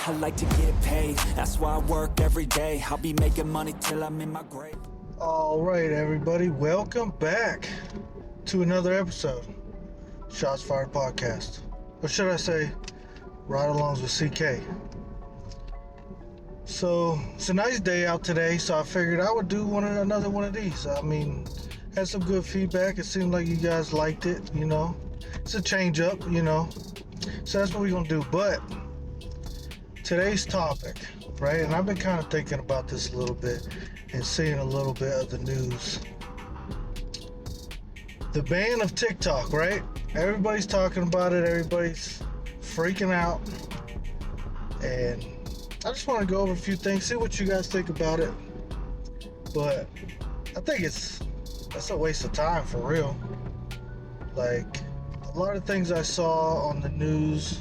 I like to get paid, that's why I work every day. I'll be making money till I'm in my grave. All right, everybody, welcome back to another episode, Shots Fired Podcast. Or should I say, Ride-Alongs with CK. So, it's a nice day out today, so I figured I would do another one of these. I mean, had some good feedback. It seemed like you guys liked it, you know. It's a change up, you know. So that's what we're going to do. But today's topic, right? And I've been kind of thinking about this a little bit and seeing a little bit of the news. The ban of TikTok, right? Everybody's talking about it. Everybody's freaking out. And I just want to go over a few things, see what you guys think about it. But I think that's a waste of time for real. Like, a lot of things I saw on the news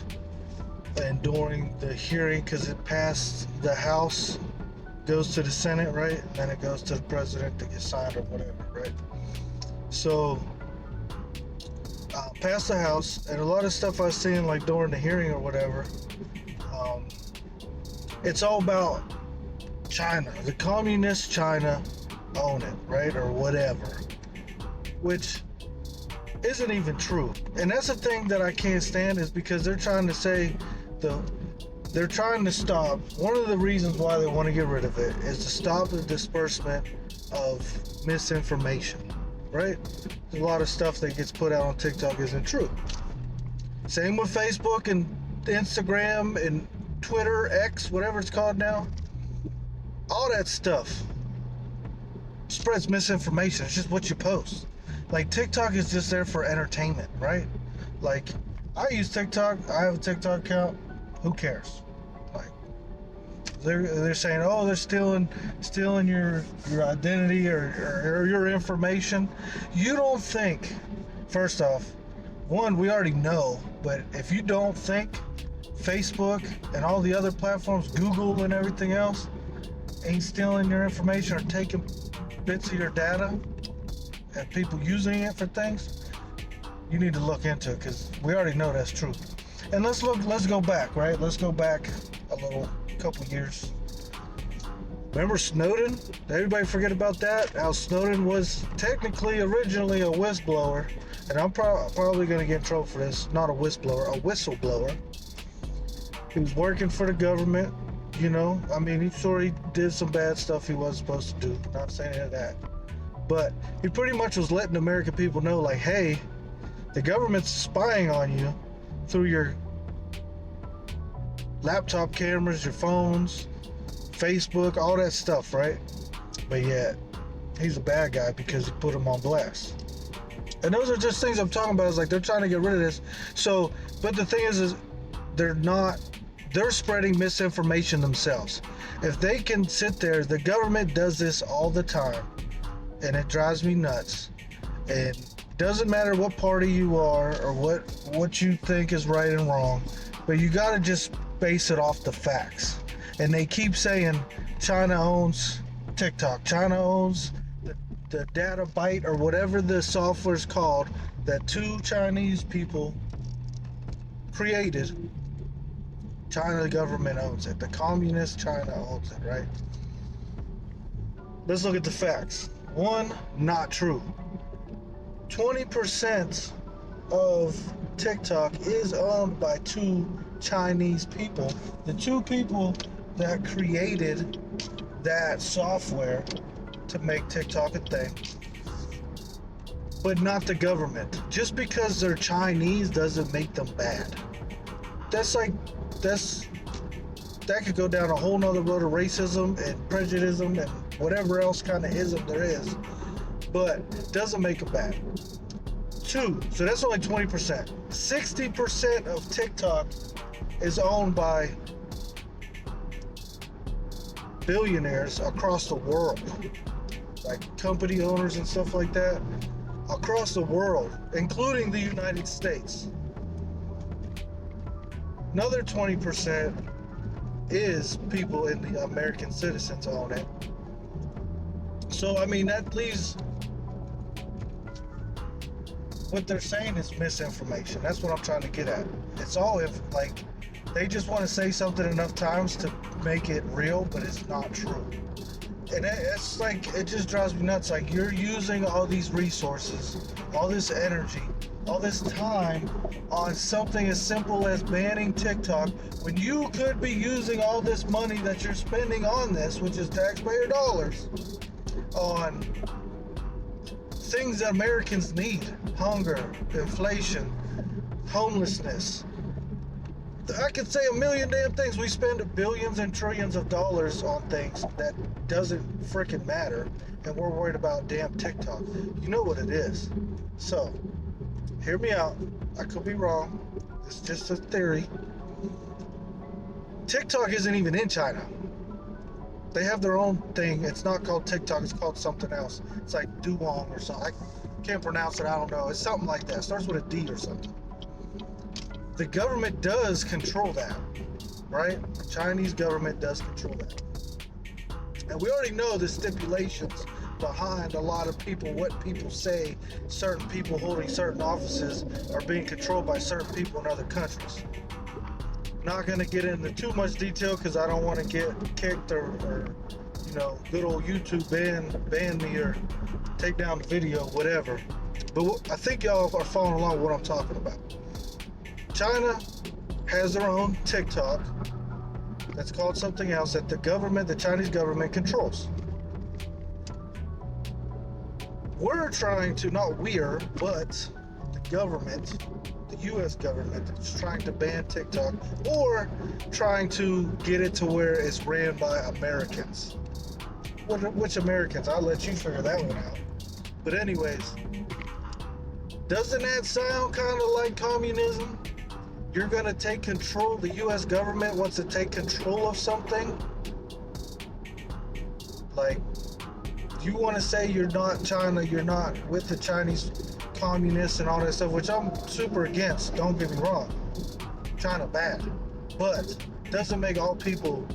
and during the hearing, because it passed the House, goes to the Senate, right? And then it goes to the president to get signed or whatever, right? So, passed the House, and a lot of stuff I was seeing, like during the hearing or whatever, it's all about China, the communist China own it, right? Or whatever, which isn't even true. And that's the thing that I can't stand, is because they're trying to say they're trying to stop. One of the reasons why they want to get rid of it is to stop the disbursement of misinformation, right? There's a lot of stuff that gets put out on TikTok isn't true. Same with Facebook and Instagram and Twitter, X, whatever it's called now. All that stuff spreads misinformation. It's just what you post. Like, TikTok is just there for entertainment, right? Like, I use TikTok. I have a TikTok account. Who cares? Like, they're saying, oh, they're stealing your identity or your information. You don't think, first off, one, we already know, but if you don't think Facebook and all the other platforms, Google and everything else, ain't stealing your information or taking bits of your data and people using it for things, you need to look into it, because we already know that's true. And let's go back, right? Let's go back a couple years. Remember Snowden? Did everybody forget about that? How Snowden was technically originally a whistleblower, and I'm probably going to get in trouble for this. Not a whistleblower, a whistleblower. He was working for the government, you know. I mean, he's sure he did some bad stuff he wasn't supposed to do. Not saying any of that. But he pretty much was letting the American people know, like, hey, the government's spying on you through your laptop cameras, your phones, Facebook, all that stuff, right? But yet, he's a bad guy because he put him on blast. And those are just things I'm talking about. Is like, they're trying to get rid of this. So, but the thing is they're spreading misinformation themselves. If they can sit there, the government does this all the time, and it drives me nuts. And it doesn't matter what party you are or what you think is right and wrong, but you got to just base it off the facts. And they keep saying China owns TikTok, China owns the data byte or whatever the software's called that two Chinese people created. China, the government owns it. The communist China owns it, right? Let's look at the facts. One, not true. 20% of TikTok is owned by two Chinese people. The two people that created that software to make TikTok a thing. But not the government. Just because they're Chinese doesn't make them bad. That could go down a whole nother road of racism and prejudice and whatever else kind of ism there is, but it doesn't make them bad. Two, so that's only 20%. 60% of TikTok is owned by billionaires across the world, like company owners and stuff like that, across the world, including the United States. Another 20% is people in the American citizens own it. So, I mean, that leaves, what they're saying is misinformation. That's what I'm trying to get at. It's all like They just want to say something enough times to make it real, but it's not true. And it's like, it just drives me nuts. Like, you're using all these resources, all this energy, all this time on something as simple as banning TikTok when you could be using all this money that you're spending on this, which is taxpayer dollars, on things that Americans need: hunger, inflation, homelessness. I could say a million damn things. We spend billions and trillions of dollars on things that doesn't freaking matter, and we're worried about damn TikTok. You know what it is. So, hear me out. I could be wrong. It's just a theory. TikTok isn't even in China. They have their own thing. It's not called TikTok. It's called something else. It's like Duong or something. I can't pronounce it. I don't know. It's something like that. It starts with a D or something. The government does control that, right? The Chinese government does control that. And we already know the stipulations behind a lot of people, what people say, certain people holding certain offices are being controlled by certain people in other countries. Not going to get into too much detail because I don't want to get kicked or good old YouTube ban me or take down the video, whatever. But I think y'all are following along with what I'm talking about. China has their own TikTok that's called something else that the Chinese government controls. We're trying to, not we're, but the government, the US government, is trying to ban TikTok or trying to get it to where it's ran by Americans. Which Americans? I'll let you figure that one out. But anyways, doesn't that sound kind of like communism? You're going to take control, the US government wants to take control of something. Like, you want to say you're not China, you're not with the Chinese communists and all that stuff, which I'm super against, don't get me wrong. China bad. But doesn't make all people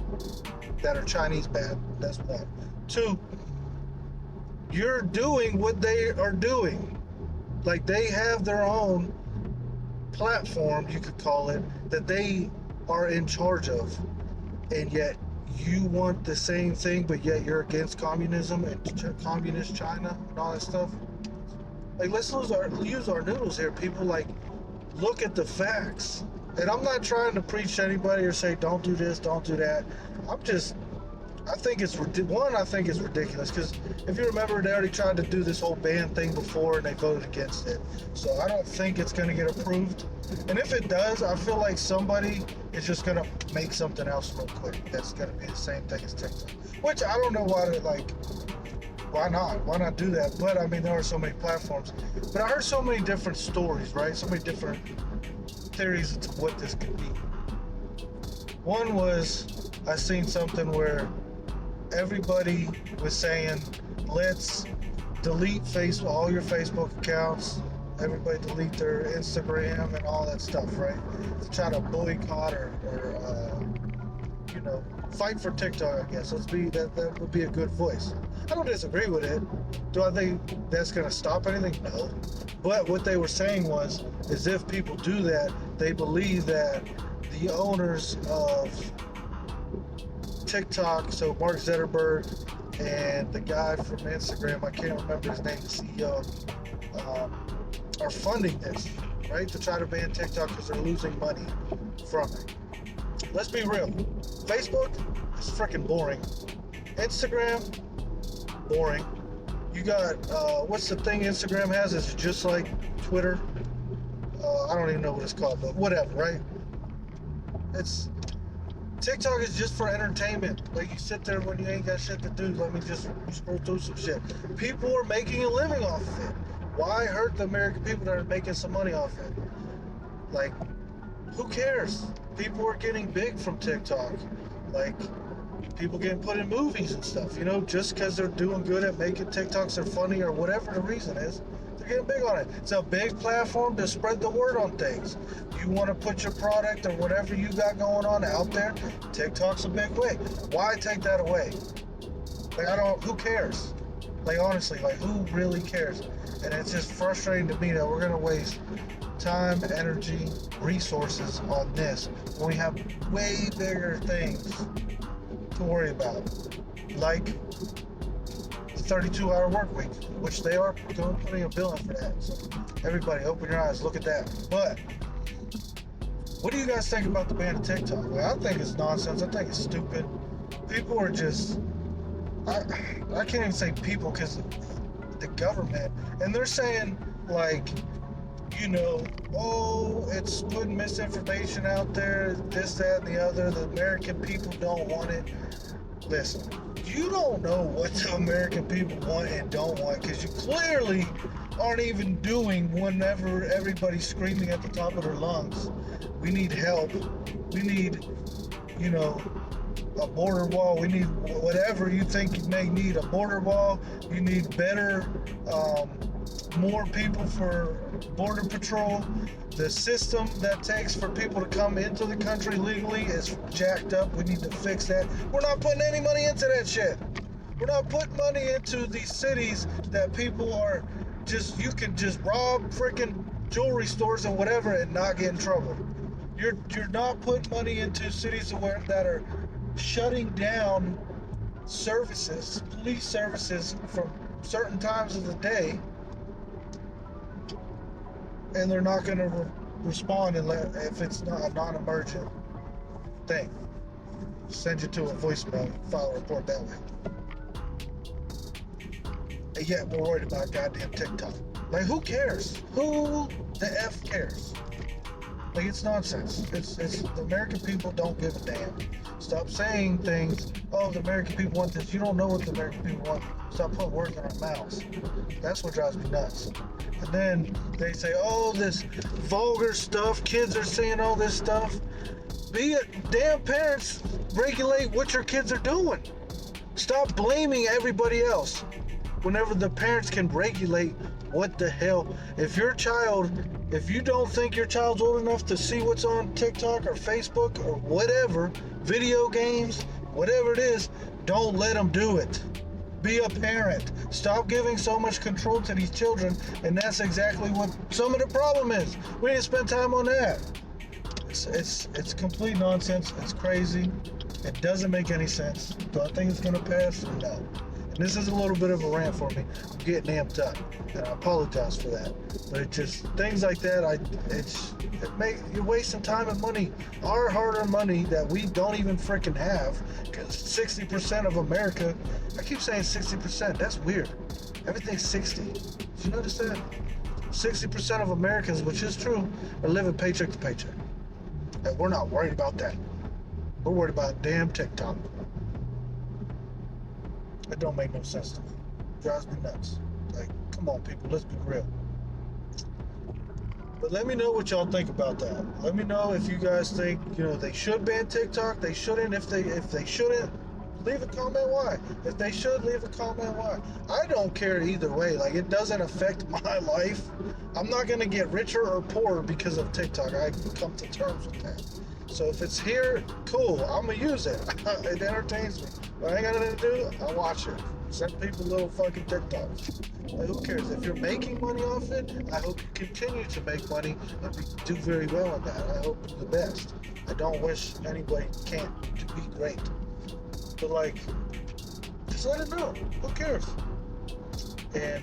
that are Chinese bad. That's one. Two, you're doing what they are doing. Like, they have their own platform, you could call it, that they are in charge of, and yet you want the same thing, but yet you're against communism and communist China and all that stuff. Like, let's use our noodles here, people. Like, look at the facts. And I'm not trying to preach to anybody or say don't do this, don't do that. I think it's ridiculous, because if you remember, they already tried to do this whole ban thing before and they voted against it. So I don't think it's going to get approved. And if it does, I feel like somebody is just going to make something else real quick that's going to be the same thing as TikTok. Which I don't know why not? Why not do that? But I mean, there are so many platforms. But I heard so many different stories, right? So many different theories into what this could be. One was, I seen something where everybody was saying, let's delete Facebook, all your Facebook accounts, everybody delete their Instagram and all that stuff, right? To try to boycott or fight for TikTok, I guess. That would be a good voice. I don't disagree with it. Do I think that's going to stop anything? No. But what they were saying is if people do that, they believe that the owners of TikTok, so Mark Zuckerberg and the guy from Instagram, I can't remember his name, the CEO, are funding this, right? To try to ban TikTok because they're losing money from it. Let's be real. Facebook is freaking boring. Instagram, boring. You got, what's the thing Instagram has? It's just like Twitter. I don't even know what it's called, but whatever, right? TikTok is just for entertainment. Like, you sit there when you ain't got shit to do. Let me just scroll through some shit. People are making a living off of it. Why hurt the American people that are making some money off it? Like, who cares? People are getting big from TikTok. Like, people getting put in movies and stuff, just because they're doing good at making TikToks, they're funny, or whatever the reason is. They're getting big on it. It's a big platform to spread the word on things. You want to put your product or whatever you got going on out there, TikTok's a big way. Why take that away? Like, who cares? Like, honestly, like, who really cares? And it's just frustrating to me that we're going to waste time, energy, resources on this when we have way bigger things to worry about, like the 32-hour work week, which they are putting a bill in for that. So everybody, open your eyes, look at that. But what do you guys think about the ban of TikTok? Well, I think it's nonsense. I think it's stupid. People are just, I can't even say people because the government, and they're saying like, you know, oh, it's putting misinformation out there, this, that, and the other. The American people don't want it. Listen, you don't know what the American people want and don't want because you clearly aren't even doing whenever everybody's screaming at the top of their lungs. We need help. We need, you know, a border wall. We need whatever you think you may need. A border wall. You need better, more people for border patrol. The system that takes for people to come into the country legally is jacked up. We need to fix that. We're not putting any money into that shit. We're not putting money into these cities that people are just, you can just rob freaking jewelry stores and whatever and not get in trouble. You're not putting money into cities that are shutting down services, police services from certain times of the day, and they're not going to respond if it's not a non-emergent thing. Send you to a voicemail, file a report that way. And yet we're worried about goddamn TikTok. Like, who cares? Who the F cares? Like, it's nonsense. It's the American people don't give a damn. Stop saying things, oh, the American people want this. You don't know what the American people want. Stop putting words in our mouths. That's what drives me nuts. And then they say, oh, this vulgar stuff, kids are saying all this stuff. Be a damn parents, regulate what your kids are doing. Stop blaming everybody else whenever the parents can regulate what the hell. If you don't think your child's old enough to see what's on TikTok or Facebook or whatever, video games, whatever it is, don't let them do it. Be a parent. Stop giving so much control to these children, and that's exactly what some of the problem is. We need to spend time on that. It's complete nonsense. It's crazy. It doesn't make any sense. Do I think it's going to pass? No. And this is a little bit of a rant for me. I'm getting amped up, and I apologize for that. But it just, things like that, you're wasting time and money. Our hard-earned money that we don't even freaking have, because 60% of America, I keep saying 60%, that's weird. Everything's 60. Did you notice that? 60% of Americans, which is true, are living paycheck to paycheck. And we're not worried about that. We're worried about damn TikTok. It don't make no sense to me. It drives me nuts. Like, come on, people, let's be real. But let me know what y'all think about that. Let me know if you guys think, they should ban TikTok. They shouldn't. If they shouldn't, leave a comment why. If they should, leave a comment why. I don't care either way. Like, it doesn't affect my life. I'm not gonna get richer or poorer because of TikTok. I come to terms with that. So if it's here, cool. I'm gonna use it. It entertains me. But I ain't got nothing to do. I watch it. Send people little fucking TikToks. Like, who cares? If you're making money off it, I hope you continue to make money and do very well on that. I hope you're the best. I don't wish anybody can't to be great. But like, just let it know. Who cares? And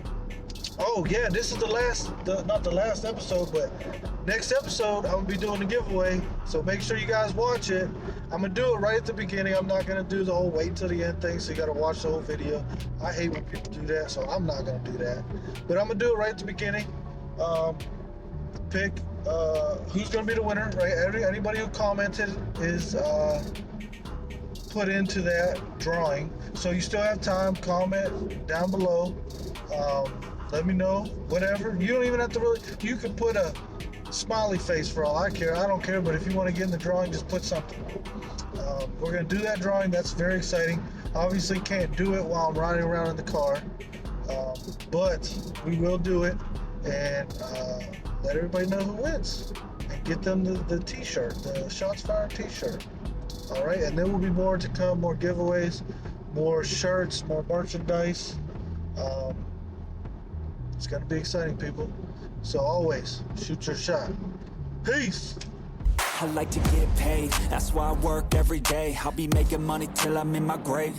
oh yeah, this is not the last episode, but next episode I'm gonna be doing a giveaway. So make sure you guys watch it. I'm gonna do it right at the beginning. I'm not gonna do the whole wait till the end thing, so you gotta watch the whole video. I hate when people do that, so I'm not gonna do that. But I'm gonna do it right at the beginning. Pick who's gonna be the winner, right? Anybody who commented is put into that drawing. So you still have time. Comment down below. Let me know, whatever. You don't even have to you can put a smiley face for all I care. I don't care, but if you want to get in the drawing, just put something. We're going to do that drawing. That's very exciting. Obviously can't do it while I'm riding around in the car, but we will do it, and let everybody know who wins, and get them the t-shirt, the Shots Fired t-shirt. All right, and there will be more to come, more giveaways, more shirts, more merchandise. It's going to be exciting, people. So always shoot your shot. Peace. I like to get paid, that's why I work every day. I'll be making money till I'm in my grave.